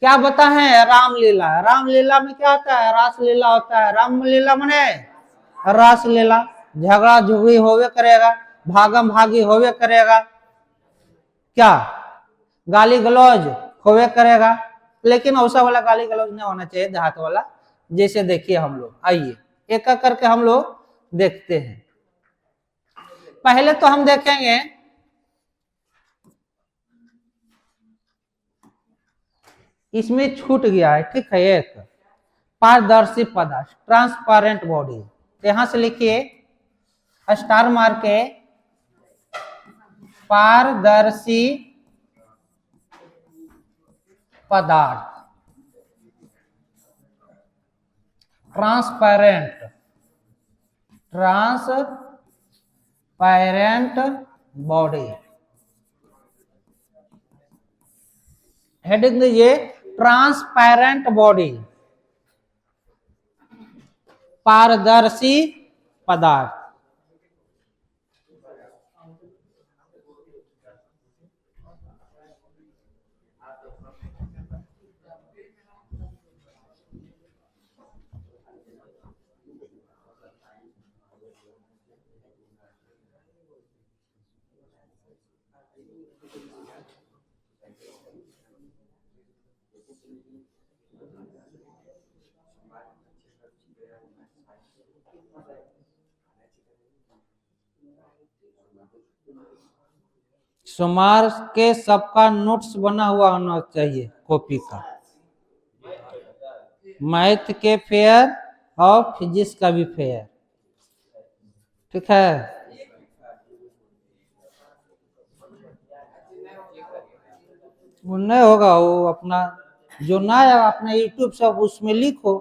क्या बता है रामलीला। रामलीला में क्या होता है, रासलीला होता है। रामलीला मने रासलीला, झगड़ा झुगड़ी होवे करेगा, भागम भागी होवे करेगा, क्या गाली गलौज होवे करेगा, लेकिन ऐसा वाला गाली गलौज नहीं होना चाहिए, देहात वाला। जैसे देखिए हम लोग, आइए एक एक करके हम लोग देखते हैं। पहले तो हम देखेंगे इसमें छूट गया है, ठीक है, एक पारदर्शी पदार्थ, ट्रांसपेरेंट बॉडी। यहां से लिखिए स्टार मार के, पारदर्शी पदार्थ, ट्रांसपेरेंट, ट्रांसपेरेंट बॉडी। हेडिंग दीजिए ट्रांसपेरेंट बॉडी, पारदर्शी पदार्थ। सुमार के सबका नोट्स बना हुआ होना चाहिए कॉपी का, मैथ के फेयर और फिजिक्स का भी फेयर, ठीक है। वो नहीं होगा, वो अपना जो ना है अपना यूट्यूब से उसमें लिखो,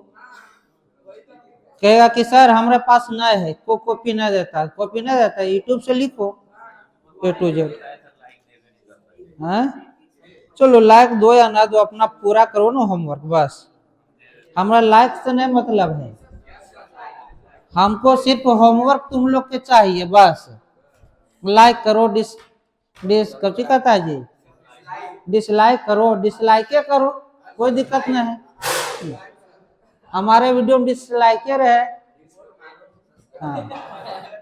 कहेगा कि सर हमारे पास नहीं है, को कॉपी नहीं देता, कॉपी नहीं देता, यूट्यूब से लिखो A to Z। चलो लाइक दो या ना दो, अपना पूरा करो ना होमवर्क, बस हमारा लाइक से नहीं मतलब है, हमको सिर्फ होमवर्क तुम लोग के चाहिए, बस लाइक करो, कभी कहता है जी, डिसलाइक करो, डिसलाइक करो, कोई दिक्कत नहीं है, हमारे वीडियो में डिसलाइक रहे। हाँ,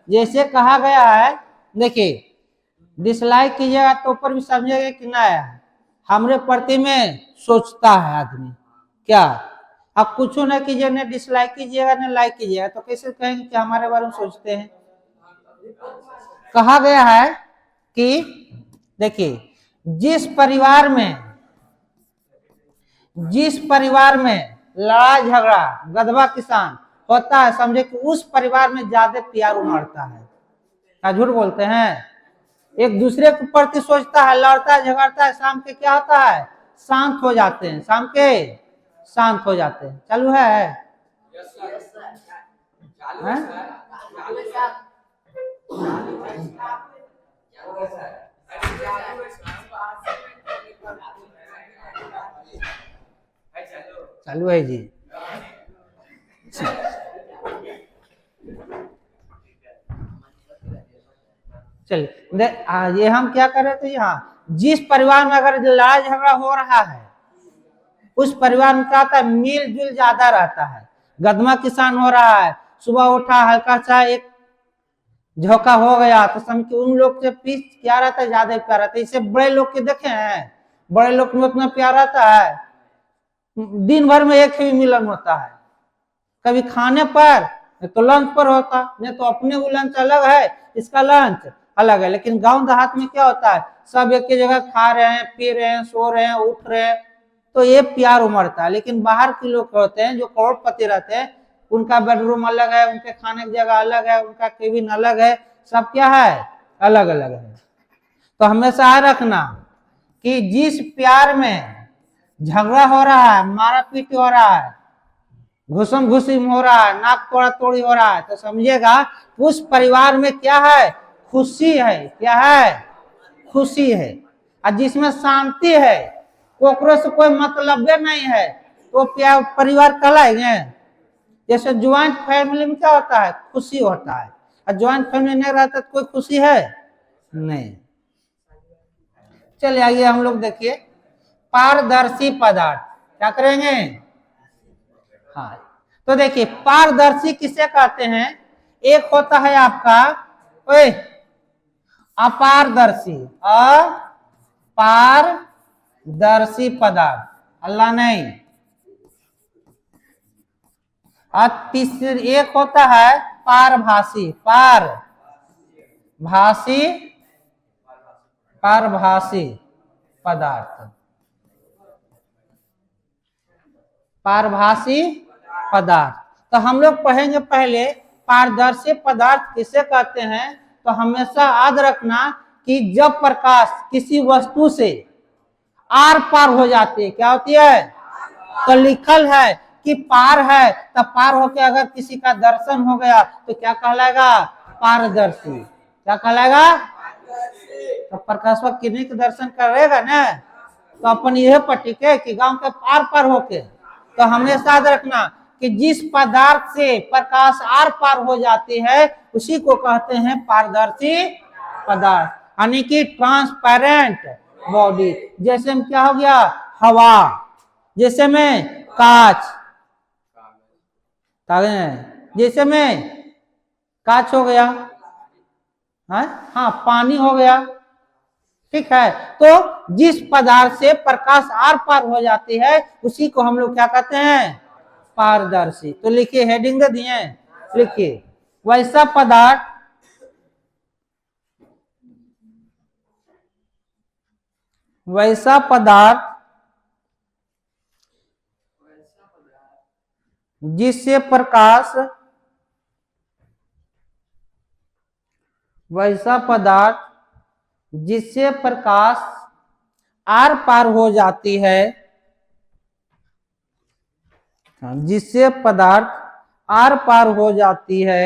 जैसे कहा गया है, देखिए डिसलाइक कीजिएगा तो ऊपर भी समझेगा कि ना हमरे प्रति में सोचता है आदमी, क्या आप कुछ ना कीजिए, ना डिसलाइक कीजिएगा ना लाइक कीजिएगा, तो कैसे कहेंगे कि हमारे बारे में सोचते हैं। कहा गया है कि देखिए जिस परिवार में लड़ाई झगड़ा गधवा किसान होता है, समझे कि उस परिवार में ज्यादा प्यार उमड़ता है। क्या झूठ बोलते हैं, एक दूसरे के प्रति सोचता है, लड़ता है झगड़ता है, शाम के क्या होता है, शांत हो जाते हैं, शाम के शांत हो जाते हैं। चालू है, चालू है जी। चलिए ये हम क्या कर रहे थे, यहाँ जिस परिवार में अगर लड़ाई झगड़ा हो रहा है उस परिवार में क्या होता है, मिल जुल ज्यादा रहता है। गदमा किसान हो रहा है, सुबह उठा हल्का सा एक झोंका हो गया तो समझ के उन लोग से पीस क्या रहता है, ज्यादा प्यार रहता है। इसे बड़े लोग के देखे हैं, बड़े लोग में उतना प्यार रहता है, दिन भर में एक ही मिलन होता है, कभी खाने पर तो लंच पर होता, नहीं तो अपने वो लंच अलग है, इसका लंच अलग है। लेकिन गांव देहात में क्या होता है, सब एक ही जगह खा रहे हैं, पी रहे हैं, सो रहे हैं, उठ रहे हैं, तो ये प्यार उमड़ता है। लेकिन बाहर के लोग होते हैं जो करोड़पति रहते हैं, उनका बेडरूम अलग है, उनके खाने की जगह अलग है, उनका केबिन अलग है, सब क्या है, अलग अलग है। तो हमेशा रखना कि जिस प्यार में झगड़ा हो रहा है, मारा पीट हो रहा है, घुसम घुसम हो रहा है, नाक तोड़ा तोड़ी हो रहा है, तो समझिएगा उस परिवार में क्या है, खुशी है, क्या है, खुशी है। और जिसमें शांति है, कोकरों से कोई मतलब नहीं है, तो क्या परिवार कहलाएंगे। जैसे ज्वाइंट फैमिली में क्या होता है, खुशी होता है, और ज्वाइंट फैमिली नहीं रहता तो कोई खुशी है नहीं। चलिए आइए हम लोग देखिए पारदर्शी पदार्थ, क्या करेंगे? हाँ, तो देखिए पारदर्शी किसे कहते हैं? एक होता है आपका ओए अपारदर्शी, अपारदर्शी पदार्थ, अल्लाह नहीं। और तीसरी एक होता है पारभासी, पारभासी, पारभासी पदार्थ, पारभासी पदार्थ। तो हम लोग पढ़ेंगे पहले पारदर्शी पदार्थ किसे कहते हैं। तो हमेशा याद रखना कि जब प्रकाश किसी वस्तु से आर पार हो जाती है, क्या होती है? तो लिखल है कि पार है, तब पार होके अगर किसी का दर्शन हो गया तो क्या कहलाएगा? पारदर्शी। क्या कहलाएगा? तो प्रकाश किन्हीं के दर्शन करेगा ना, तो अपन यह पट्टिक है कि गांव के पार पार होके। तो हमेशा याद रखना कि जिस पदार्थ से प्रकाश आर पार हो जाती है उसी को कहते हैं पारदर्शी पदार्थ, यानी कि ट्रांसपेरेंट बॉडी। जैसे में क्या हो गया? हवा, जैसे में कांच, जैसे में कांच हो गया, हाँ पानी हो गया, ठीक है। तो जिस पदार्थ से प्रकाश आर पार हो जाती है उसी को हम लोग क्या कहते हैं? पारदर्शी। तो लिखिए, हेडिंग दे दिए, लिखिए वैसा पदार्थ जिससे प्रकाश वैसा पदार्थ जिससे प्रकाश आर पार हो जाती है, जिससे पदार्थ आर पार हो जाती है,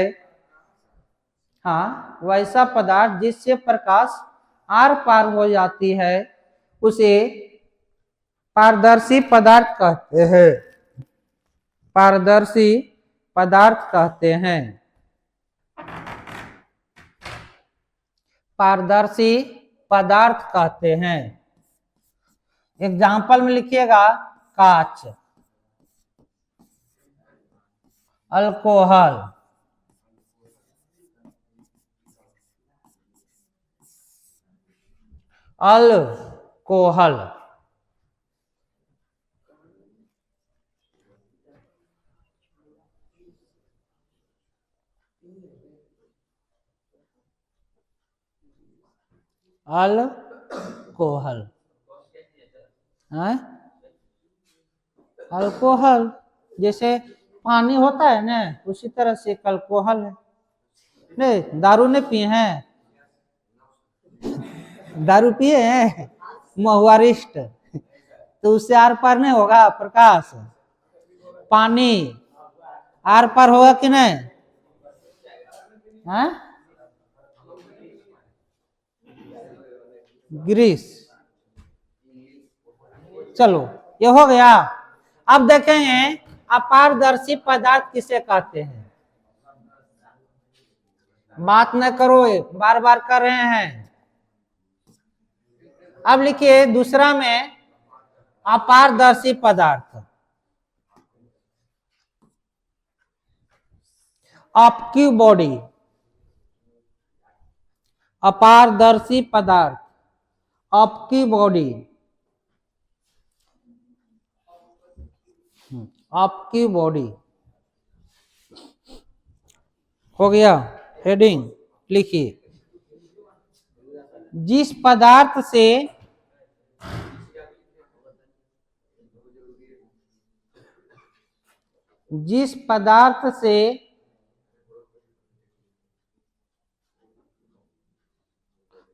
हाँ वैसा पदार्थ जिससे प्रकाश आर पार हो जाती है उसे पारदर्शी पदार्थ कहते हैं, पारदर्शी पदार्थ कहते हैं, पारदर्शी पदार्थ कहते हैं। एग्जाम्पल में लिखिएगा कांच, अल्कोहल, अल्कोहल, अल्कोहल, अल्कोहल जैसे पानी होता है ना उसी तरह से अल्कोहल है। नहीं दारू नहीं पिए हैं? दारू पिए हैं महुआरिस्ट, तो उससे आर पार नहीं होगा प्रकाश। पानी आर पार होगा कि नहीं? हाँ? ग्रीस, चलो ये हो गया। अब देखेंगे अपारदर्शी पदार्थ किसे कहते हैं। बात न करो, बार बार कर रहे हैं। अब लिखिए दूसरा में अपारदर्शी पदार्थ, आपकी बॉडी, अपारदर्शी पदार्थ, आपकी बॉडी, आपकी बॉडी हो गया। हेडिंग लिखिए, जिस पदार्थ से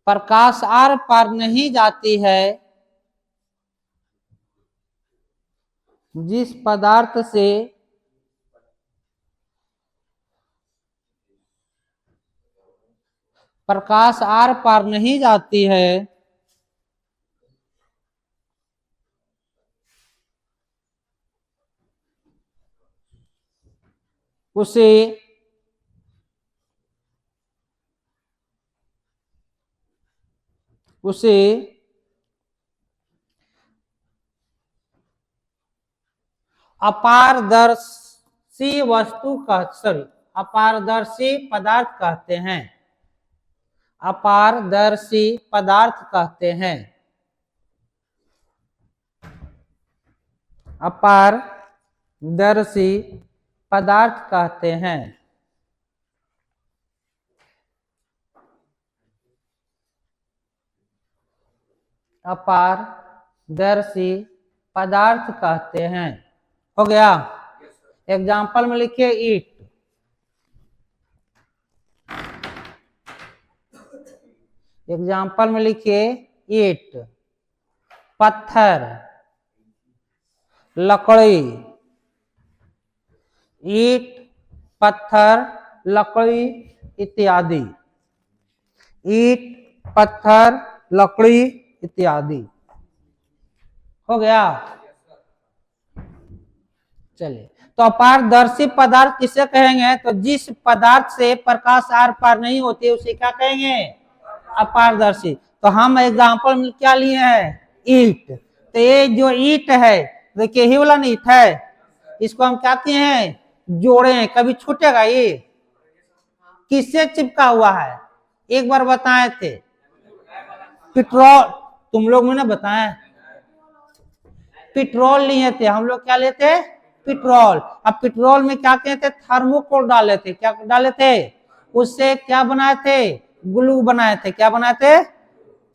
प्रकाश आर पार नहीं जाती है, जिस पदार्थ से प्रकाश आर पार नहीं जाती है उसे अपारदर्शी वस्तु अपारदर्शी पदार्थ कहते हैं। अपारदर्शी पदार्थ कहते हैं। अपारदर्शी पदार्थ कहते हैं। अपारदर्शी पदार्थ कहते हैं। हो गया। एग्जाम्पल में लिखिए ईट। एग्जाम्पल में लिखिए ईट, पत्थर, लकड़ी। ईट, पत्थर, लकड़ी इत्यादि। ईट, पत्थर, लकड़ी इत्यादि। हो गया। चलिए, तो अपारदर्शी पदार्थ किसे कहेंगे? तो जिस पदार्थ से प्रकाश आर पार नहीं होती उसे क्या कहेंगे? अपारदर्शी। तो हम एग्जाम्पल में क्या लिए हैं? ईट। तो ये जो ईट है, देखिए ही वाला ईट है, इसको हम क्या किए हैं? जोड़े हैं। कभी छूटेगा ये? किससे चिपका हुआ है? एक बार बताए थे, पेट्रोल। तुम लोग ने बताया पेट्रोल लिए थे हम लोग। क्या लेते? पेट्रोल। अब पेट्रोल में क्या कहते? थर्मोकोल डाले थे। क्या डाले थे? उससे क्या बनाए थे? ग्लू बनाए थे। क्या बनाए थे?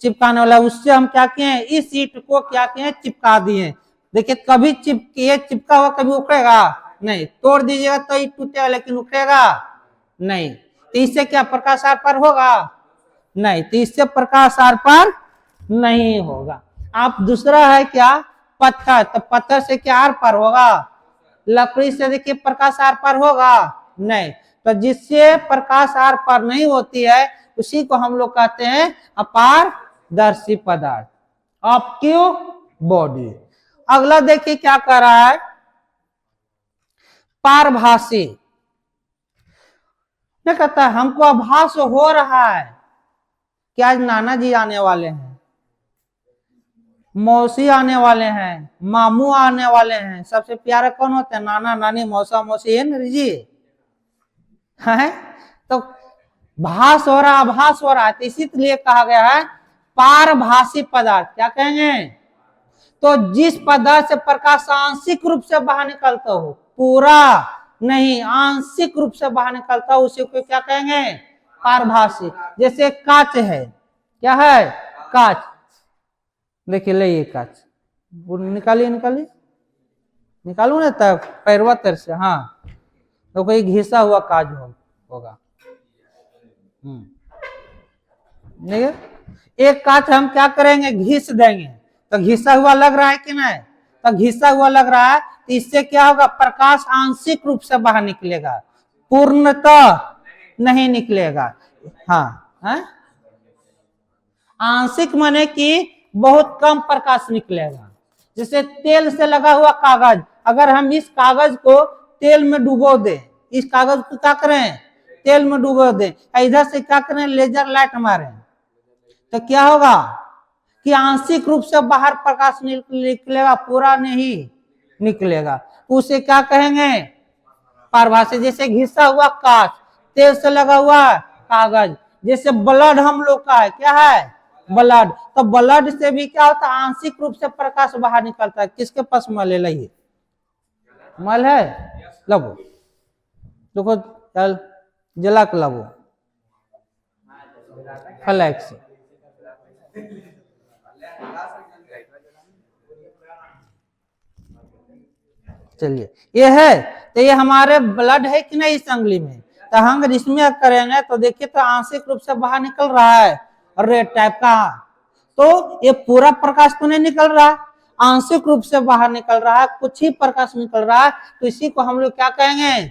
चिपकाने वाला। उससे हम क्या किए? इस ईट को क्या किए? चिपका दिए। देखिए, कभी चिपका हुआ कभी उखड़ेगा नहीं। तोड़ दीजिएगा तो ईट टूटेगा, लेकिन उखड़ेगा नहीं। तो इससे क्या प्रकाश आर पार होगा? नहीं। तो इससे प्रकाश आर पार नहीं होगा। आप दूसरा है क्या? पत्थर। तो पत्थर से क्या आर पार होगा? लकड़ी से देखिए प्रकाश आर पार होगा नहीं। तो जिससे प्रकाश आर पार नहीं होती है उसी को हम लोग कहते हैं अपारदर्शी पदार्थ, ऑब्क्यू बॉडी। अगला देखिए क्या कर रहा है? पारभासी। क्या कहता है? हमको आभास हो रहा है कि आज नाना जी आने वाले हैं, मौसी आने वाले हैं, मामू आने वाले हैं। सबसे प्यारा कौन होते हैं? नाना नानी, मौसा मौसी, है ना जी? है। तो भास हो रहा, आभास हो रहा है, तो इसीलिए कहा गया है पारभासी पदार्थ। क्या कहेंगे? तो जिस पदार्थ से प्रकाश आंशिक रूप से बाहर निकलता हो, पूरा नहीं, आंशिक रूप से बाहर निकलता हो, उसी को क्या कहेंगे? पारभासी। जैसे कांच है। क्या है? कांच। देखिए ले ये कांच, निकालिए निकालिए, निकालू ना तब पैरवा तर से। हाँ, तो कोई घिसा हुआ कांच होगा। नहीं, एक कांच हम क्या करेंगे? घिस देंगे। तो घिसा हुआ लग रहा है कि नहीं? तो घिसा हुआ लग रहा है, तो इससे क्या होगा? प्रकाश आंशिक रूप से बाहर निकलेगा, पूर्णतः नहीं निकलेगा। हाँ, है? आंशिक माने कि बहुत कम प्रकाश निकलेगा। जैसे तेल से लगा हुआ कागज, अगर हम इस कागज को तेल में डुबो दें, इस कागज को क्या करें? तेल में डुबो दें, इधर से क्या करें? लेजर लाइट मारें, तो क्या होगा? कि आंशिक रूप से बाहर प्रकाश निकलेगा, पूरा नहीं निकलेगा। उसे क्या कहेंगे? पारभासी। जैसे घिसा हुआ कांच, तेल से लगा हुआ कागज। जैसे ब्लड हम लोग का है, क्या है? ब्लड। तो ब्लड से भी क्या होता है? आंशिक रूप से प्रकाश बाहर निकलता है। किसके पास मल है? लाइए, मल है, लगो, देखो, चल जला के लगो फ्लैक्स। चलिए, ये है। तो ये हमारे ब्लड है कि नहीं इस अंगुली में? तो हम इसमें करेंगे तो देखिए, तो आंशिक रूप से बाहर निकल रहा है रेड टाइप का। तो ये पूरा प्रकाश तो नहीं निकल रहा, आंशिक रूप से बाहर निकल रहा है, कुछ ही प्रकाश निकल रहा है। तो इसी को हम लोग क्या कहेंगे?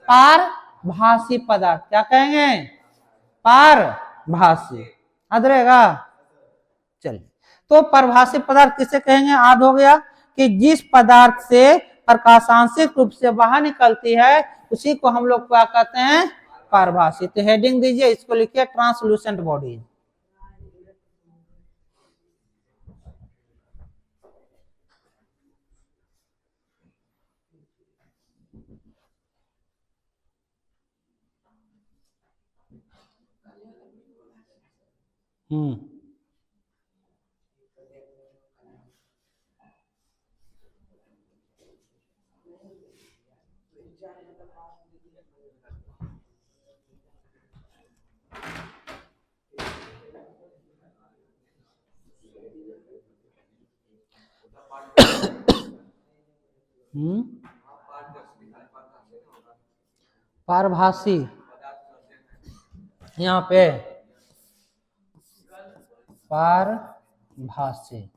पारभासी पदार्थ। क्या कहेंगे? पारभासी। याद रहेगा। चलिए, तो पारभासी पदार्थ किसे कहेंगे? याद हो गया कि जिस पदार्थ से प्रकाश आंशिक रूप से बाहर निकलती है उसी को हम लोग क्या कहते हैं? पारभासी। तो हेडिंग दीजिए, इसको लिखिए ट्रांसलूसेंट बॉडी। हम्म। पारभासी, यहाँ पे पारभासी,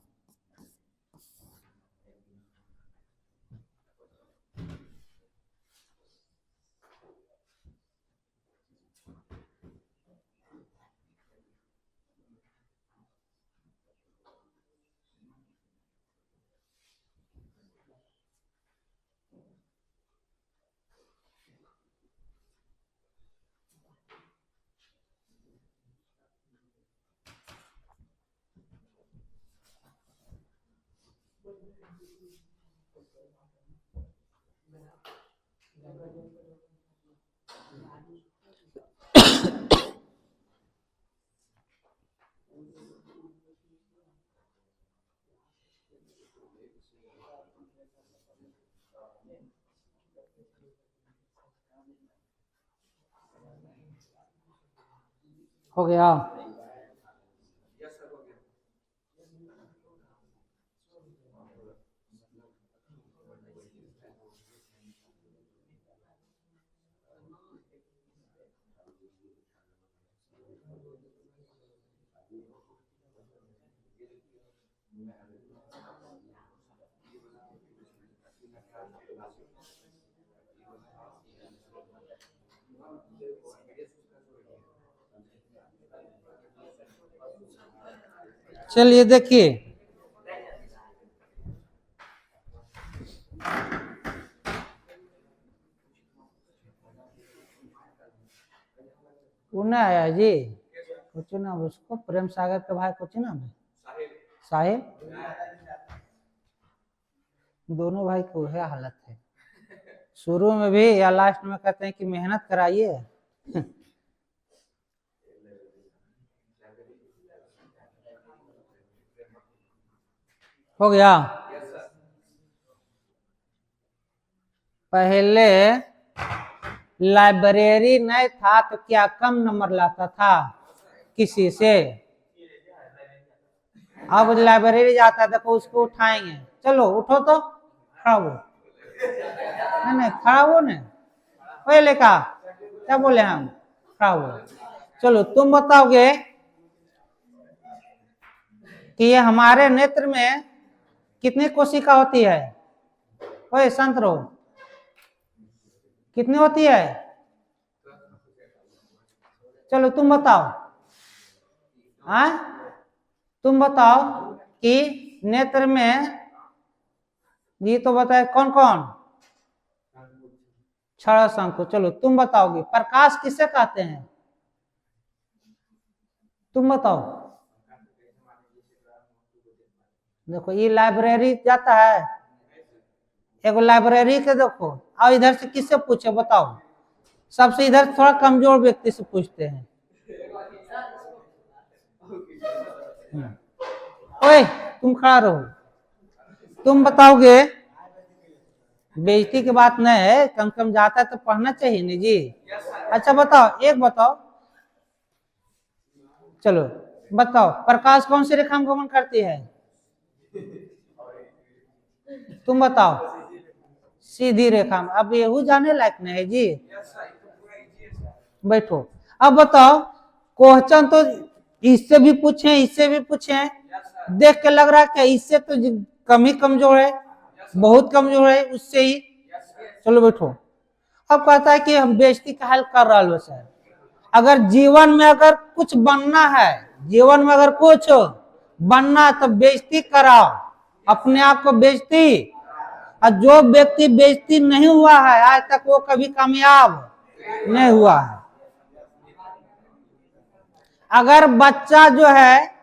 हो गया। चलिए देखिए, वो नहीं आया जी, कुछ ना उसको प्रेम सागर के भाई कुछ ना साहिल, दोनों भाई को है हालत है, शुरू में भी या लास्ट में कहते हैं कि मेहनत कराइए। हो गया। पहले लाइब्रेरी नहीं था तो क्या कम नंबर लाता था किसी से, अब लाइब्रेरी जाता था तो उसको उठाएंगे, चलो उठो तो खड़ा हो, नहीं खड़ा हो न, पहले का क्या बोले हम, खड़ा हो। चलो तुम बताओगे कि ये हमारे नेत्र में कितनी कोशिका होती है, ओए शांत रहो, कितनी होती है, चलो तुम बताओ, हाँ तुम बताओ कि नेत्र में, ये तो बताए कौन कौन, छह शंकु, चलो तुम बताओगे प्रकाश किसे कहते हैं, तुम बताओ। देखो ये लाइब्रेरी जाता है, एगो लाइब्रेरी के देखो, और इधर से किससे पूछे बताओ, सबसे इधर थोड़ा कमजोर व्यक्ति से पूछते हैं। ओए तुम खड़ा रहो, तुम बताओगे, बेइज्जती की बात नहीं है, कम कम जाता है तो पढ़ना चाहिए नहीं जी। अच्छा बताओ, एक बताओ, चलो बताओ प्रकाश कौन सी रेखा में गमन करती है, तुम बताओ, सीधी रेखा में। अब ये जाने लायक नहीं है जी, बैठो। अब बताओ क्वेश्चन तो इससे भी पूछे, इससे भी पूछे, देख के लग रहा है कि इससे तो कम ही कमजोर है, बहुत कमजोर है उससे ही, चलो बैठो। अब कहता है कि हम बेइज्जती का हल कर रहा लो सर, अगर जीवन में अगर कुछ बनना है, जीवन में अगर कुछ बनना है तो बेइज्जती कराओ, अपने आप को बेइज्जती, और जो व्यक्ति बेइज्जती नहीं हुआ है आज तक वो कभी कामयाब नहीं हुआ है। अगर बच्चा जो है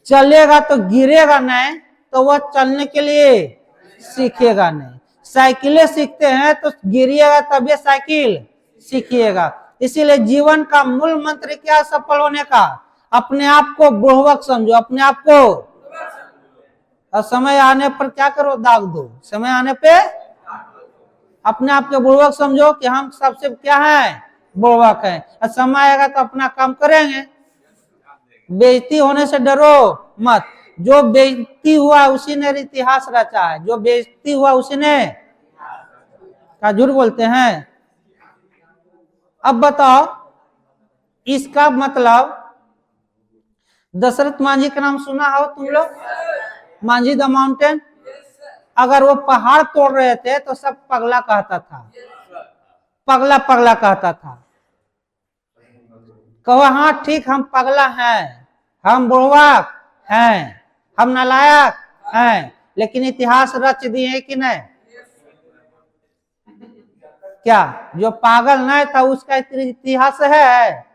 चलेगा तो गिरेगा नहीं, तो वह चलने के लिए सीखेगा नहीं, साइकिलें सीखते हैं तो गिरिएगा तब ये साइकिल सीखिएगा। इसीलिए जीवन का मूल मंत्र क्या सफल होने का, अपने आप को बुढ़वक समझो, अपने आप को, और समय आने पर क्या करो, दाग दो। समय आने पे अपने आप को बुढ़वक समझो कि हम सबसे क्या है, बुढ़वक है। और समय आएगा तो अपना काम करेंगे। बेइज्जती होने से डरो मत। जो बेइज्जती हुआ उसी ने इतिहास रचा है। जो बेइज्जती हुआ उसी ने, क्या झूठ बोलते हैं? अब बताओ, इसका मतलब दशरथ मांझी का नाम सुना हो तुम लोग? Manjhi the mountain. अगर वो पहाड़ तोड़ रहे थे तो सब पगला कहता था, पगला पगला कहता था। कहो हाँ ठीक, हम पगला हैं, हम बुढ़वाक हैं, हम नालायक हैं, लेकिन इतिहास रच दिए कि नहीं? क्या जो पागल नहीं था उसका इतिहास है?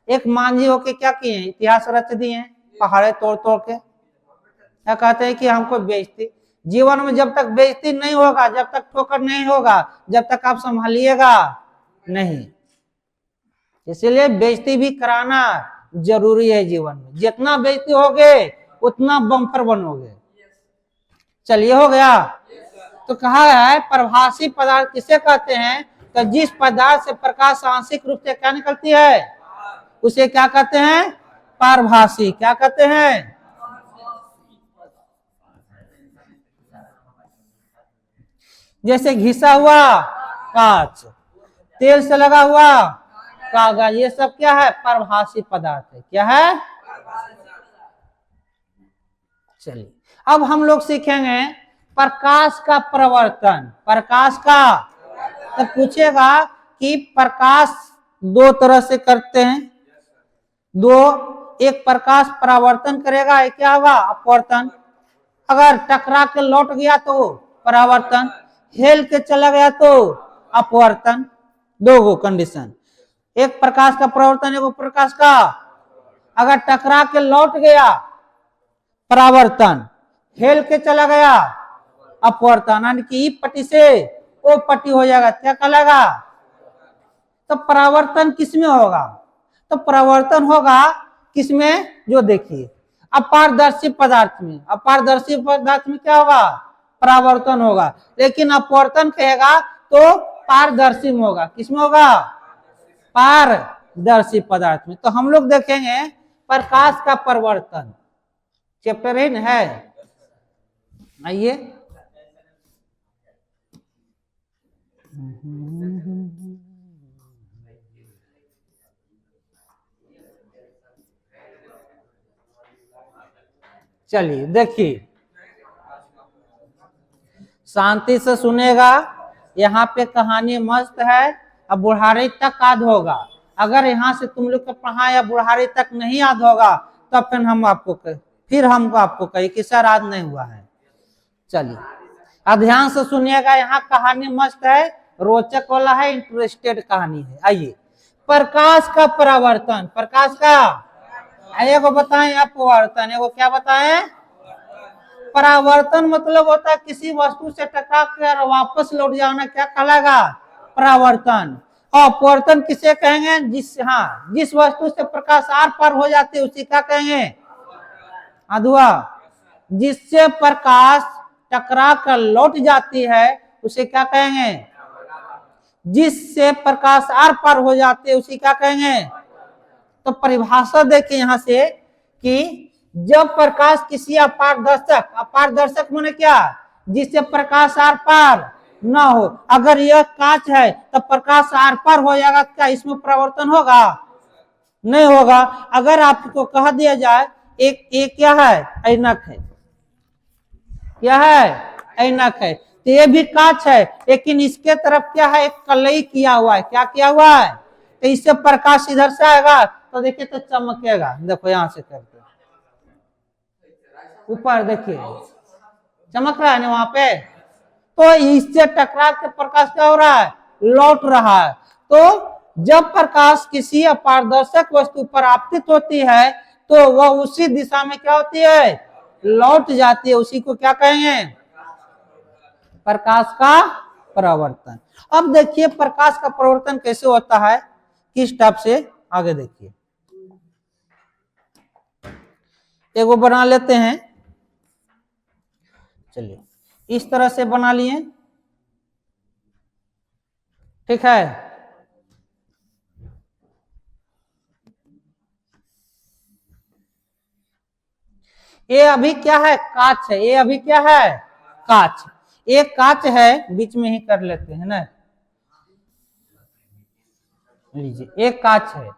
एक मांझी होके क्या किए, इतिहास रच दिए पहाड़े तोड़ तोड़ के। क्या कहते हैं कि हमको बेइज्जती। जीवन में जब तक बेइज्जती नहीं होगा, जब तक ठोकर नहीं होगा, जब तक आप संभालिएगा नहीं। इसलिए बेइज्जती भी कराना जरूरी है जीवन में। जितना बेइज्जती होगे उतना बम्पर बनोगे। चलिए, हो गया। तो कहा है प्रभासी पदार्थ किसे कहते हैं? तो जिस पदार्थ से प्रकाश आंशिक रूप से क्या निकलती है उसे क्या कहते हैं? पारभासी। क्या कहते हैं? जैसे घिसा हुआ कांच, तेल से लगा हुआ कागज, ये सब क्या है? पारभासी पदार्थ है। क्या है? चलिए, अब हम लोग सीखेंगे प्रकाश का प्रवर्तन। प्रकाश का, तो पूछेगा कि प्रकाश दो तरह से करते हैं। दो, एक प्रकाश परावर्तन करेगा, एक क्या होगा? अपवर्तन। अगर टकरा के लौट गया तो परावर्तन, हेल के चला गया तो अपवर्तन। दो गो कंडीशन, एक प्रकाश का प्रवर्तन, एक प्रकाश का। अगर टकरा के लौट गया परावर्तन, हेल के चला गया अपवर्तन, यानी कि ई पट्टी से ओ पट्टी हो जाएगा, क्या कहलाएगा? तो परावर्तन किसमें होगा? तो परावर्तन होगा किसमें? जो देखिए अपारदर्शी पदार्थ में। अपारदर्शी पदार्थ में क्या होगा? परावर्तन होगा। लेकिन अपवर्तन कहेगा तो पारदर्शी में होगा। किसमें होगा? पारदर्शी पदार्थ में। तो हम लोग देखेंगे प्रकाश का परिवर्तन, चैप्टर है। आइए, चलिए देखिए, शांति से सुनेगा। यहाँ पे कहानी मस्त है। अब बुढ़ारी तक याद होगा। अगर यहाँ से तुम लोग को पढ़ा या बुढ़ारी तक नहीं याद होगा तब फिर हमको आपको कही कि सर याद नहीं हुआ है। चलिए, ध्यान से सुनिएगा। यहाँ कहानी मस्त है, रोचक वाला है, इंटरेस्टेड कहानी है। आइए, प्रकाश का परावर्तन। प्रकाश का एगो बताएं अपवर्तन, एगो क्या बताएं? परावर्तन मतलब होता है किसी वस्तु से टकरा कर वापस लौट जाना, क्या कहलाएगा? परावर्तन। और अपवर्तन किसे कहेंगे? जिस वस्तु से प्रकाश आर पार हो जाती है उसी क्या कहेंगे? अधुआ। जिससे प्रकाश टकरा कर लौट जाती है उसे क्या कहेंगे? जिससे प्रकाश आर पार हो जाती है उसी क्या कहेंगे? तो परिभाषा देखिए यहाँ से कि जब प्रकाश किसी अपारदर्शक, अपारदर्शक माने क्या? जिससे प्रकाश आर पार ना हो। अगर यह कांच है तो प्रकाश आर पार हो जाएगा, क्या इसमें परिवर्तन होगा? नहीं होगा। अगर आपको कह दिया जाए एक क्या है? ऐनक है। क्या है? ऐनक है। तो ये भी कांच है, लेकिन इसके तरफ क्या है? एक कलई किया हुआ है। क्या किया हुआ है? तो इससे प्रकाश इधर से आएगा तो देखिए तो चमकेगा। देखो यहां से करके ऊपर देखिए चमक रहा है ना वहां पे। तो इससे टकरा के प्रकाश क्या हो रहा है? लौट रहा है। तो जब प्रकाश किसी अपारदर्शक वस्तु पर आपतित होती है तो वह उसी दिशा में क्या होती है? लौट जाती है। उसी को क्या कहेंगे? प्रकाश का परावर्तन। अब देखिए प्रकाश का परिवर्तन कैसे होता है, किस टाइप से, आगे देखिए। एगो बना लेते हैं। चलिए इस तरह से बना लिए, ठीक है। ये अभी क्या है, कांच है। ये अभी क्या है, कांच। एक कांच है, बीच में ही कर लेते हैं ना। लीजिए एक कांच है,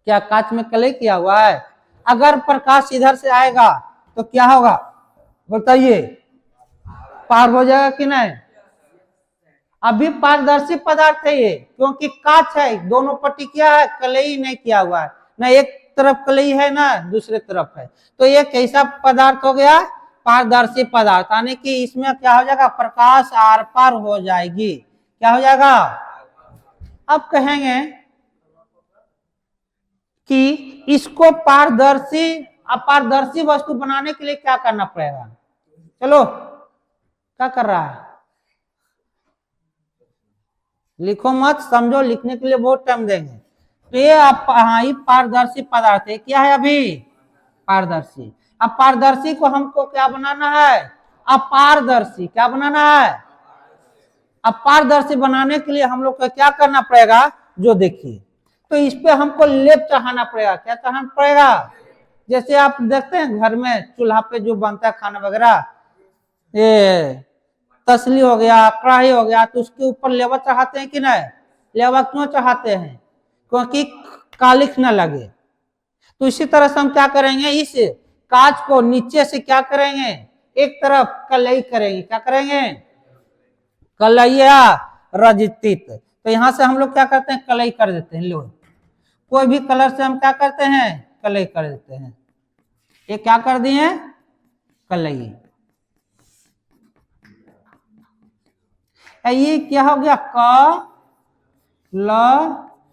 क्या कांच में कलई किया हुआ है? अगर प्रकाश इधर से आएगा तो क्या होगा बताइए, पार हो जाएगा कि नहीं? अभी पारदर्शी पदार्थ है ये, क्योंकि कांच है। दोनों पट्टी क्या है, कलई नहीं किया हुआ है ना, एक तरफ कलई है ना दूसरे तरफ है। तो ये कैसा पदार्थ हो गया, पारदर्शी पदार्थ, यानी कि इसमें क्या हो जाएगा, प्रकाश आर पार हो जाएगी। क्या हो जाएगा? अब कहेंगे कि इसको पारदर्शी, अपारदर्शी वस्तु बनाने के लिए क्या करना पड़ेगा? चलो क्या कर रहा है, लिखो मत, समझो, लिखने के लिए बहुत टाइम देंगे। तो ये हाँ, ये पारदर्शी पदार्थ है। क्या है अभी? पारदर्शी। अब पारदर्शी को हमको क्या बनाना है, अपारदर्शी। क्या बनाना है? अपारदर्शी बनाने के लिए हम लोग को क्या करना पड़ेगा, जो देखिए, तो इस पे हमको लेप चढ़ाना पड़ेगा। क्या चढ़ाना पड़ेगा? जैसे आप देखते हैं घर में चूल्हा पे जो बनता है खाना वगैरह, ये तसली हो गया, कढ़ाई हो गया, तो उसके ऊपर लेवा चढ़ाते हैं कि नहीं? लेवा क्यों चढ़ाते हैं? क्योंकि कालिख न लगे। तो इसी तरह से हम क्या करेंगे, इस कांच को नीचे से क्या करेंगे, एक तरफ कलई करेंगे। क्या करेंगे? कलैया रजित। तो यहां से हम लोग क्या करते हैं, कलई कर देते हैं। लो, कोई भी कलर से हम क्या करते हैं, कलई कर देते हैं। ये क्या कर दिए, कलई। ये क्या हो गया, क ल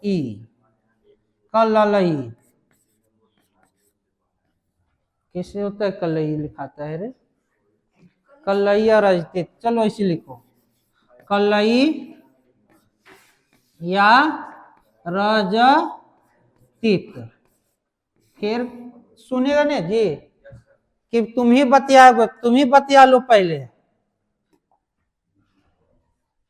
ई, कलई। कैसे होता है कलई, लिखाता है रे, कलैया रजतित। चलो इसे लिखो, कलई या रजतित। फिर सुनेगा नहीं जी कि तुम ही बतिया लो पहले।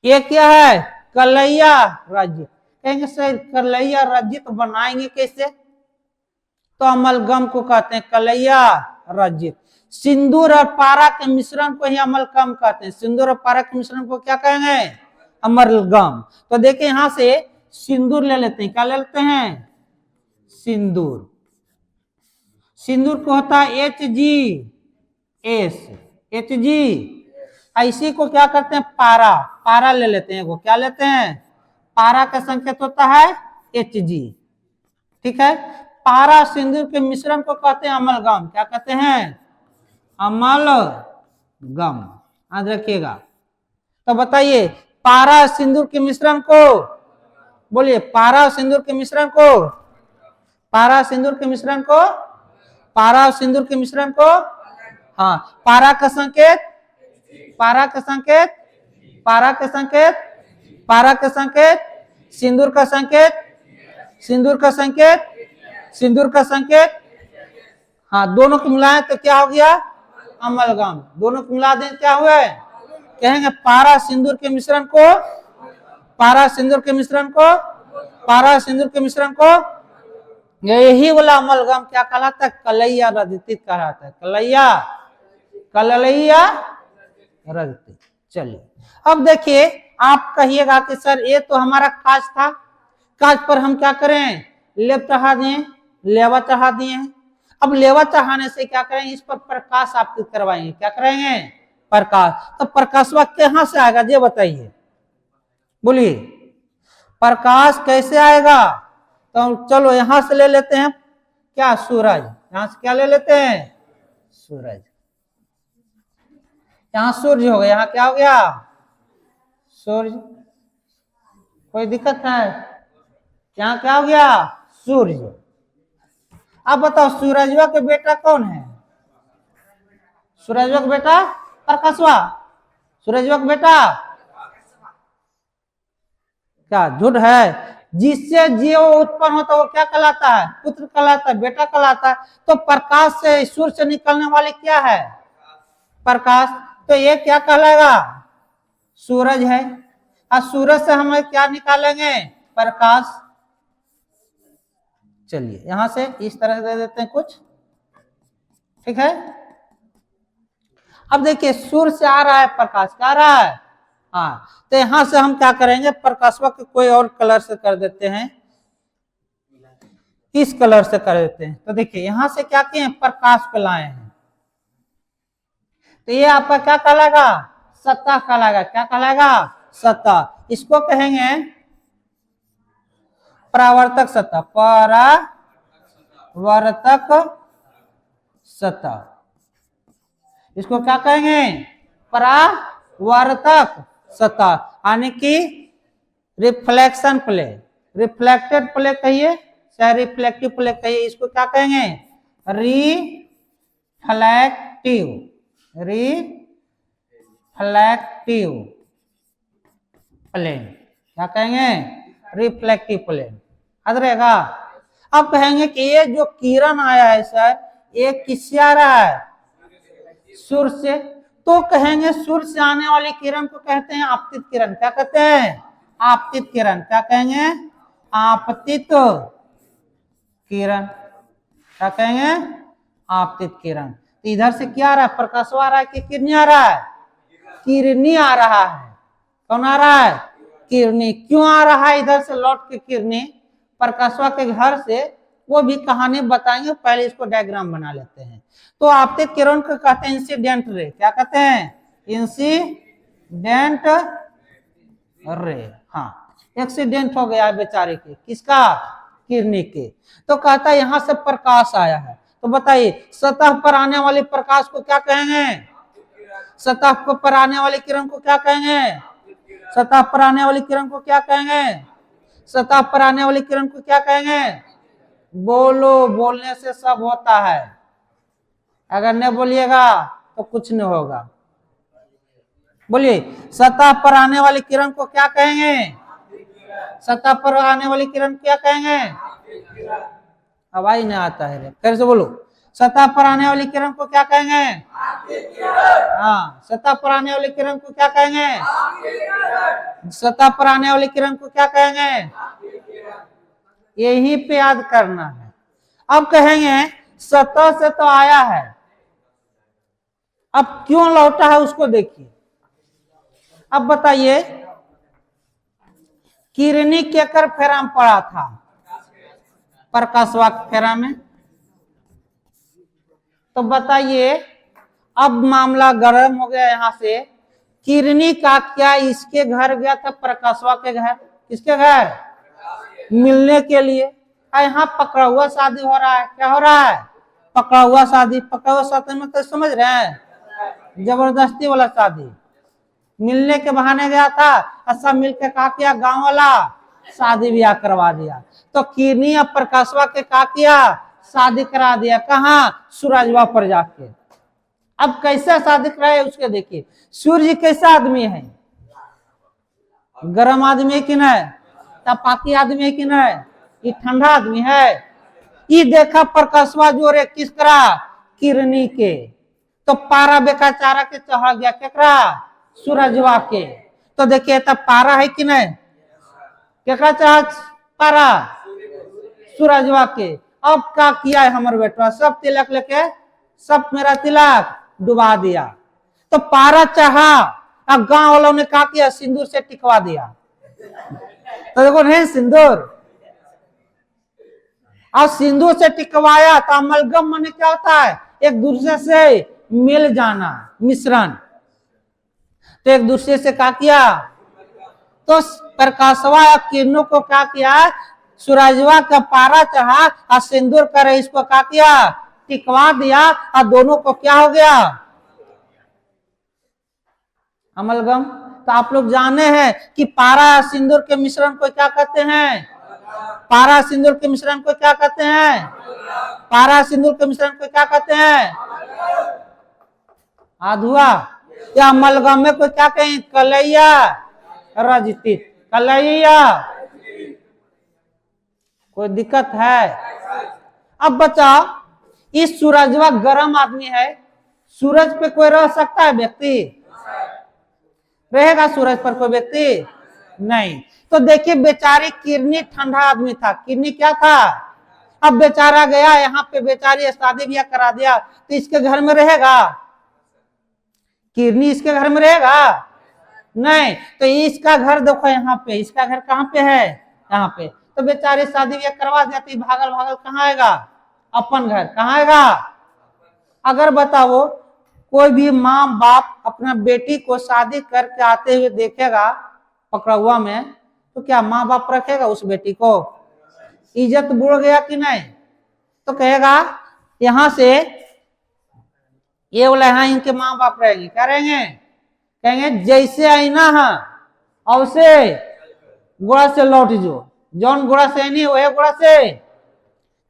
ये क्या है, कलैया रजित। कहेंगे सर कलैया रजित बनाएंगे कैसे? तो अमलगम को कहते हैं कलैया रजित। सिंदूर और पारा के मिश्रण को ही अमलगम कहते हैं। सिंदूर और पारा के मिश्रण को क्या कहेंगे, अमलगम। तो देखिए यहां से सिंदूर ले लेते हैं। क्या ले लेते हैं, सिंदूर। सिंदूर को होता है Hg। इसी को क्या करते हैं, पारा। पारा ले लेते हैं, वो क्या लेते हैं, पारा का संकेत होता है Hg, ठीक है। पारा सिंदूर के मिश्रण को कहते हैं अमलगम। क्या कहते हैं, अमलगम। याद रखिएगा। तो बताइए, पारा सिंदूर के मिश्रण को, बोलिए, पारा सिंदूर के मिश्रण को, पारा सिंदूर के मिश्रण को, पारा सिंदूर के मिश्रण को, हाँ, पारा का संकेत, पारा का संकेत, पारा का संकेत, पारा का संकेत, सिंदूर का संकेत, सिंदूर का संकेत, सिंदूर का संकेत, हाँ, दोनों को मिलाएं तो क्या हो गया, अमलगम। दोनों को मिला दें क्या हुआ, कहेंगे पारा सिंदूर के मिश्रण को, पारा सिंदूर के मिश्रण को, पारा सिंदूर के मिश्रण को, यही वाला अमलगम क्या कहलाता है, कलैया रजतित कहलाता है। कलैया, कलैया रजतित। चलिए अब देखिए, आप कहिएगा कि सर ये तो हमारा कांच था, कांच पर हम क्या करें, लेप चढ़ा दिए, लेवा चढ़ा दिए हैं। अब लेवा चढ़ाने से क्या करेंगे, इस पर प्रकाश आपतित करवाएंगे। क्या करेंगे, प्रकाश। तो प्रकाश कहां से आएगा ये बताइए, बोलिए, प्रकाश कैसे आएगा? तो चलो यहां से ले लेते हैं क्या, सूरज। यहां से क्या ले लेते हैं, सूरज। यहां सूर्य हो गया, यहां क्या हो गया, सूर्य। कोई दिक्कत है, यहां क्या हो गया, सूर्य। अब बताओ सूरजवा के बेटा कौन है, सूरजवा का बेटा प्रकाशवा। सूरजवा का बेटा क्या झूठ है, जिससे जीव उत्पन्न होता है वो क्या कहलाता है? पुत्र कहलाता है, बेटा कहलाता है। तो प्रकाश से, सूर्य से निकलने वाले क्या है? प्रकाश। तो ये क्या कहलाएगा? सूरज है। और सूरज से हम क्या निकालेंगे? प्रकाश। चलिए यहां से इस तरह दे देते हैं कुछ, ठीक है। अब देखिए सूर्य से आ रहा है प्रकाश, क्या आ रहा है? हाँ, तो यहां से हम क्या करेंगे? प्रकाशवा को कोई और कलर से कर देते हैं, इस कलर से कर देते हैं। तो देखिए यहां से क्या किए? प्रकाश को लाए हैं। तो ये आपका क्या कहलाएगा? सतह कहलाएगा। क्या कहलाएगा? सतह। इसको कहेंगे परावर्तक सतह, परावर्तक सतह। इसको क्या कहेंगे? परावर्तक सतह, यानी कि रिफ्लेक्शन प्ले, रिफ्लेक्टेड प्ले कहिए चाहे रिफ्लेक्टिव प्ले कहिए, इसको क्या कहेंगे? Reflective, reflective plane. क्या कहेंगे? Reflective plane. याद रहेगा। अब कहेंगे कि ये जो किरण आया है सर, ये किससे आ रहा है? सूर्य से। तो कहेंगे सूर्य से आने वाली किरण को कहते हैं आपतित किरण। क्या कहते हैं? आपतित किरण। क्या कहेंगे? आपतित किरण। क्या कहेंगे? आपतित किरण। तो इधर से क्या आ रहा है? प्रकाश आ रहा है कि किरणी आ रहा है? किरणी आ रहा है। कौन आ रहा है? किरणी। क्यों आ रहा है इधर से लौट के किरणी प्रकाशवा के घर से? वो भी कहानी बताएंगे, पहले इसको डायग्राम बना लेते हैं। तो आपतित किरण को कहते हैं इंसिडेंट रे। क्या कहते हैं? Incident ray. हाँ, एक्सीडेंट हो गया बेचारे के, किसका? किरणी के। तो कहता है यहां से प्रकाश आया है। तो बताइए सतह पर आने वाले प्रकाश को क्या कहेंगे? सतह पर आने वाली किरण को क्या कहेंगे? सतह पर आने वाली किरण को क्या कहेंगे? सतह पर आने वाली किरण को क्या कहेंगे? बोलो, बोलने से सब होता है। अगर नहीं बोलिएगा तो कुछ नहीं होगा। बोलिए, सतह पर आने वाली किरण को क्या कहेंगे? सतह पर आने वाली किरण क्या कहेंगे? आवाज नहीं आता है, फिर से बोलो। सतह पर आने वाली किरण को क्या कहेंगे? हाँ, सतह पर आने वाली किरण को क्या कहेंगे? सतह पर आने वाली किरण को क्या कहेंगे? यही पे याद करना है। अब कहेंगे सतह से तो आया है, अब क्यों लौटा है उसको देखिए। अब बताइए किरणी केकर फेरा में पड़ा था? प्रकाशवा फेरा में। तो बताइए अब मामला गर्म हो गया। यहां से किरणी का क्या इसके घर गया था? प्रकाशवा के घर। किसके घर? मिलने के लिए। यहाँ पकड़ा हुआ शादी हो रहा है। क्या हो रहा है? पकड़ा हुआ शादी। पकड़ा हुआ शादी में तो समझ रहे हैं, जबरदस्ती वाला शादी। मिलने के बहाने गया था और सब मिलकर क्या किया? गांव वाला शादी ब्याह करवा दिया। तो किरणी और प्रकाशवा के क्या किया? शादी करा दिया। कहाँ? सूरजवा पर जाके। अब कैसे शादी कराए उसके देखिए। सूर्य कैसा आदमी है? गर्म आदमी है कि नहीं? तपाकी आदमी है कि नहीं? ये ठंडा आदमी है। ये देखा प्रकाशवा जोरे किस करा? किरणी के। तो पारा बेकाचारा के चढ़ गया केकरा? सूरजवा के। तो देखिए तब पारा है कि नहीं? केकरा चढ़? पारा सूरजवा के। अब क्या किया है हमारे बेटवा? सब तिलक लेके सब मेरा तिलक डुबा दिया। तो पारा चढ़ा, अब गांव वालों ने क्या किया? सिंदूर से टिकवा दिया। तो देखो नहीं सिंदूर, और सिंदूर से टिकवाया तो अमलगम माने क्या होता है? एक दूसरे से मिल जाना, मिश्रण। तो एक दूसरे से क्या किया? तो प्रकाशवा या किरणों को क्या किया? सूरजवा का पारा चढ़ा और सिंदूर करे इसको क्या किया? टिकवा दिया। और दोनों को क्या हो गया? अमलगम। तो आप लोग जाने हैं कि पारा सिंदूर के मिश्रण को क्या कहते हैं? पारा सिंदूर के मिश्रण को क्या कहते हैं? पारा सिंदूर के मिश्रण को क्या कहते हैं? आधुआ या अमलगम में को क्या कहें? कलैया रजतित। कलैया कोई दिक्कत है? अब बताओ, इस सूरजवा गर्म आदमी है, सूरज पे कोई रह सकता है व्यक्ति? रहेगा सूरज पर कोई व्यक्ति? नहीं। तो देखिए बेचारी किरनी ठंडा आदमी था, किरनी क्या था? अब बेचारा गया यहाँ पे, बेचारी शादी ब्याह करा दिया, तो इसके घर में रहेगा? किरनी इसके घर में रहेगा? नहीं। तो इसका घर देखो यहाँ पे, इसका घर कहाँ पे है? यहाँ पे। तो बेचारी शादी ब्याह करवा जाती, भागल भागल कहाँ आएगा? अपन घर। कहाँ आएगा? अगर बताओ कोई भी माँ बाप अपना बेटी को शादी करके आते हुए देखेगा पकड़ुआ में, तो क्या माँ बाप रखेगा उस बेटी को? इज्जत बुड़ गया कि नहीं? तो कहेगा यहां से ये बोला हाँ इनके माँ बाप रहेंगे, क्या रहेंगे? कहेंगे जैसे आई ना हाँ और से गोड़ा से लौट जो, जौन गोड़ा से नहीं वही गोड़ा से।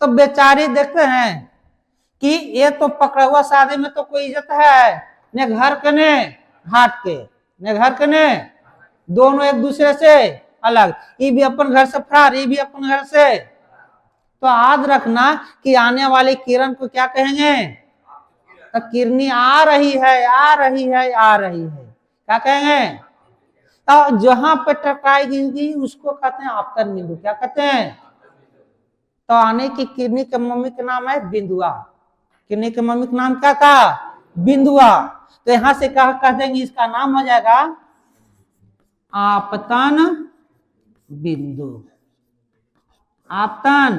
तो बेचारी देखते हैं कि ये तो पकड़ा हुआ, शादी में तो कोई इज्जत है न घर के ने घाट के, न घर के ने, दोनों एक दूसरे से अलग, ये भी अपन घर से फरार, ये भी अपन घर से। तो याद रखना कि आने वाली किरण को क्या कहेंगे? तो किरनी आ रही है, आ रही है, आ रही है, क्या कहेंगे? तो जहां पे टकराएगी उसको कहते हैं आपतन बिंदु। क्या कहते हैं? तो आने की किरनी के मम्मी का नाम है बिंदुआ। किरनी के मम्मी का नाम क्या था? बिंदुआ। तो यहां से कह देंगे इसका नाम हो जाएगा आपतन बिंदु। आपतन।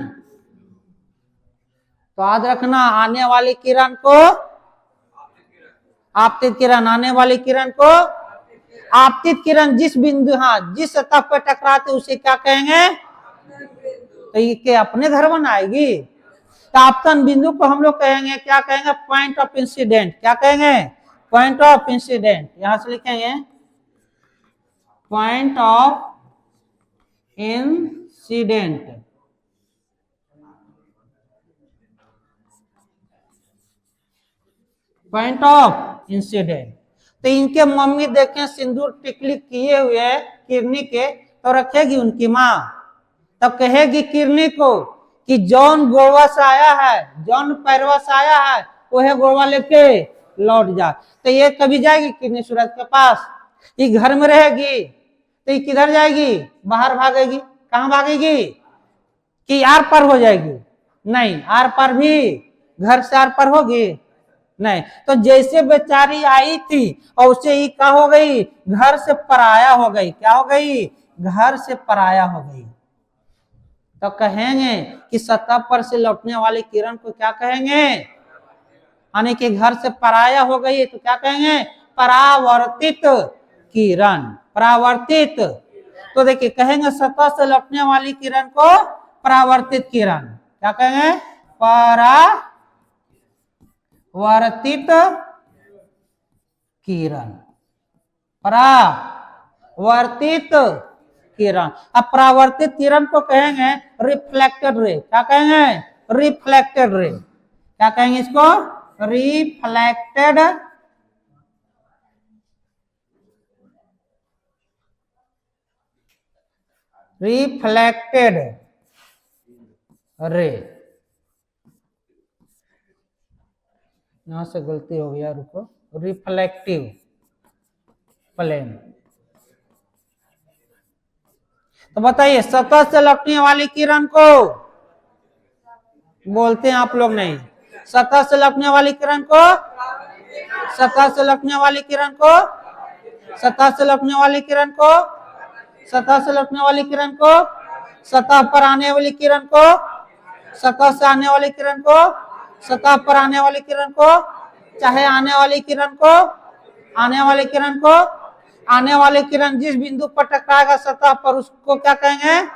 तो याद रखना आने वाली किरण को आपतित किरण, आने वाली किरण को आपतित किरण। जिस बिंदु, हाँ जिस सतह पर टकराते उसे क्या कहेंगे? तो ये के अपने घर बनाएगी। तो आपतन बिंदु को हम लोग कहेंगे, क्या कहेंगे? Point of incident. क्या कहेंगे? Point of incident. यहां से लिखेंगे point of incident. Point of incident. तो इनके मम्मी देखें सिंदूर टिकली किए हुए किरनी के, तो रखेगी उनकी माँ। तब कहेगी किरनी को कि जौन गोवा से आया है, जौन पैरवा से आया है, वह गोवा लेके लौट जा। तो ये कभी जाएगी किरनी सूरज के पास? ये घर में रहेगी तो ये किधर जाएगी? बाहर भागेगी। कहाँ भागेगी? कि आर पार हो जाएगी? नहीं, आर पार भी घर से आर पार होगी? नहीं। तो जैसे बेचारी आई थी और उसे ही क्या हो गई? घर से पराया हो गई। क्या हो गई? घर से पराया हो गई। तो कहेंगे कि सतह पर से लौटने वाली किरण को क्या कहेंगे? यानी कि घर से पराया हो गई तो क्या कहेंगे? परावर्तित किरण। परावर्तित। तो देखिए कहेंगे सतह से लौटने वाली किरण को परावर्तित किरण। क्या कहेंगे? परावर्तित किरण। परावर्तित किरण। अब परावर्तित किरण को कहेंगे रिफ्लेक्टेड रे। क्या कहेंगे? Reflected ray. क्या कहेंगे इसको? Reflected reflected ray. यहां से गलती हो गया, रुको। Reflective plane. तो बताइए सतह से लौटने वाली किरण को बोलते हैं आप लोग नहीं? सतह से लौटने वाली किरण को, सतह से लौटने वाली किरण को, सतह से लौटने वाली किरण को, सतह से लौटने वाली किरण को, सतह पर आने वाली किरण को, सतह से आने वाली किरण को, सतह पर आने वाली किरण को, चाहे आने वाली किरण को, आने वाली किरण को, आने वाली किरण जिस बिंदु पर टकराएगा सतह पर उसको क्या कहेंगे?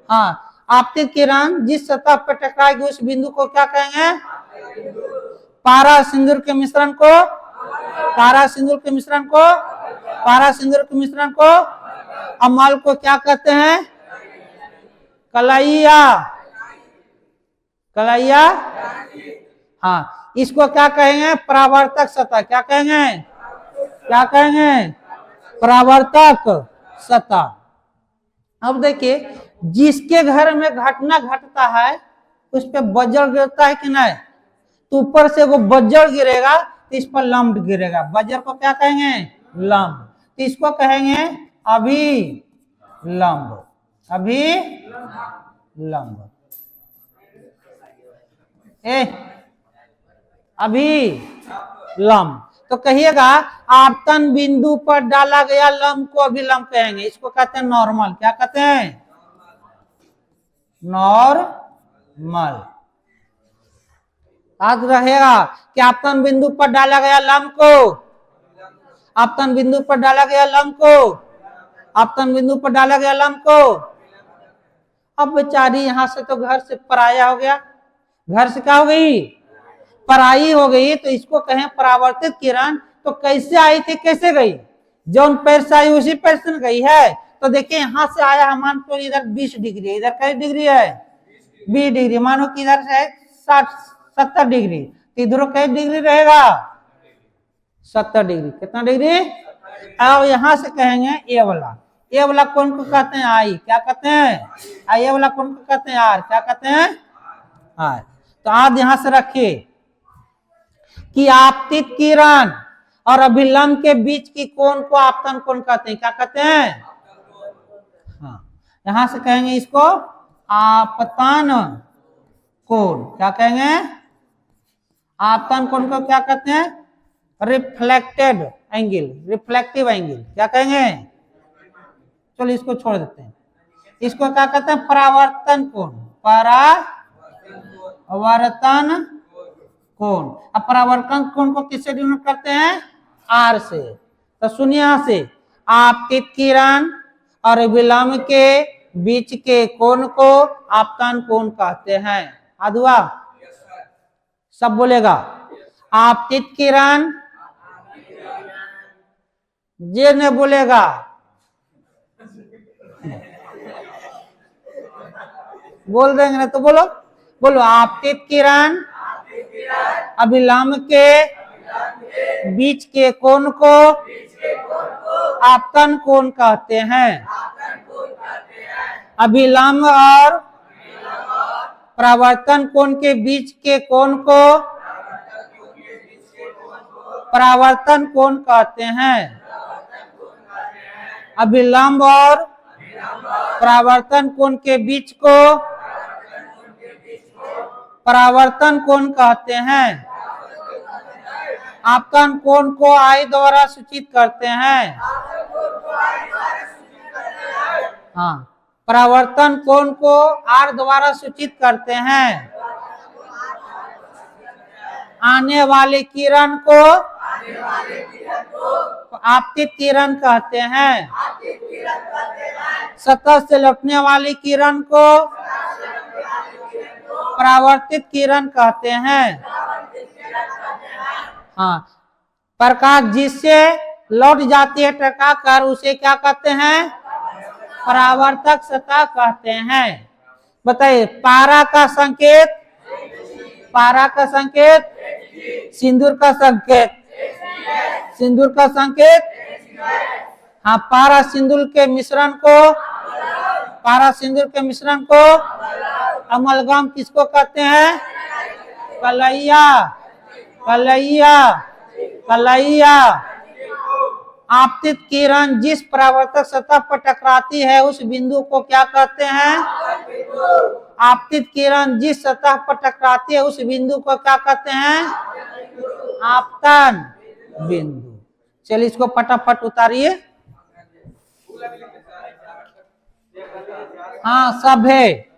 हाँ। आपतित किरण जिस सतह पर टकराएगी उस बिंदु को क्या कहेंगे? पारा सिंदूर के मिश्रण को, पारा सिंदूर के मिश्रण को, पारा सिंदूर के मिश्रण को अमल को क्या कहते हैं? कलैया। कलैया। हाँ। इसको क्या कहेंगे? परावर्तक सतह। क्या कहेंगे? क्या कहेंगे? परावर्तक सतह। अब देखिए, जिसके घर में घटना घटता है उस पे वज्र गिरता है कि नहीं, तो ऊपर से वो वज्र गिरेगा तो इस पर लंब गिरेगा। वज्र को क्या कहेंगे? लंब। तो इसको कहेंगे अभिलंब। अभिलंब। अभिलंब। तो कहिएगा आपतन बिंदु पर डाला गया लंब को अभिलंब कहेंगे। इसको कहते हैं नॉर्मल। क्या कहते हैं? नॉर्मल। याद रहेगा कि आपतन बिंदु पर डाला गया लंब को, आपतन बिंदु पर डाला गया लंब को, आपतन बिंदु पर डाला गया लंब को। अब बेचारी यहां से तो घर से पराया हो गया, घर से क्या हो गई? पराई हो गई। तो इसको कहें परावर्तित किरण। तो कैसे आई थी, कैसे गई? जौन पैर से आई उसी पैर से गई है। तो देखिए यहां से आया, मान तो इधर 20 डिग्री है, इधर कितनी डिग्री है? 20 डिग्री। मानो कि इधर से 60-70 डिग्री, तो इधर कितनी डिग्री रहेगा? 70 डिग्री। कितना डिग्री? अब यहां से कहेंगे ए वाला कौन को कहते हैं? आई। क्या कहते हैं? आई वाला कौन को कहते हैं? आर। क्या कहते हैं? आर। तो आज यहां से रखिए कि आपतित किरण और अभिलंब के बीच की कोण को आपतन कोण कहते हैं। क्या कहते हैं? हाँ, यहां से कहेंगे इसको आपतन कोण। क्या कहेंगे? आपतन कोण को क्या कहते हैं? Reflected angle, reflective angle. क्या कहेंगे? चलो इसको छोड़ देते हैं। इसको क्या कहते हैं? परावर्तन कोण। परावर्तन कोण। अब परावर्तन कोण को किससे डिनोट करते हैं? आर से। तो सुनिए यहां से, आपतित किरण और अभिलंब के बीच के कोण को आपतन कोण कहते हैं। अधुआ सब बोलेगा। आपतित किरण, जे ने बोलेगा बोल देंगे ना, तो बोलो बोलो। आपतित किरण अभिलंब के बीच के कोण को आपतन कोण कहते हैं। अभिलंब और परावर्तन कोण के बीच के कोण को परावर्तन कोण कहते हैं। अभिलंब और परावर्तन कोण के बीच को परावर्तन कोण कहते हैं। आपतन कोण को आई द्वारा सूचित करते हैं। हाँ, परावर्तन कोण को आर द्वारा सूचित करते हैं। आने वाली किरण को आपतित किरण कहते हैं। सतह से लौटने वाली किरण को परावर्तित किरण कहते हैं। हाँ, प्रकाश जिससे लौट जाती है टकराकर उसे क्या कहते हैं? परावर्तक सतह कहते हैं। बताइए, पारा का संकेत, पारा का संकेत, सिंदूर का संकेत, सिंदूर का संकेत। हाँ, पारा सिंदूर के मिश्रण को, पारा सिंदूर के मिश्रण को अमलगम किसको कहते हैं? कलैया, कलैया, कलैया। आपतित किरण जिस परावर्तक सतह पर टकराती है उस बिंदु को क्या कहते हैं? आपतित किरण जिस सतह पर टकराती है उस बिंदु को क्या कहते हैं? आपतन बिंदु। चलिए इसको फटाफट उतारिए। हाँ, सब है।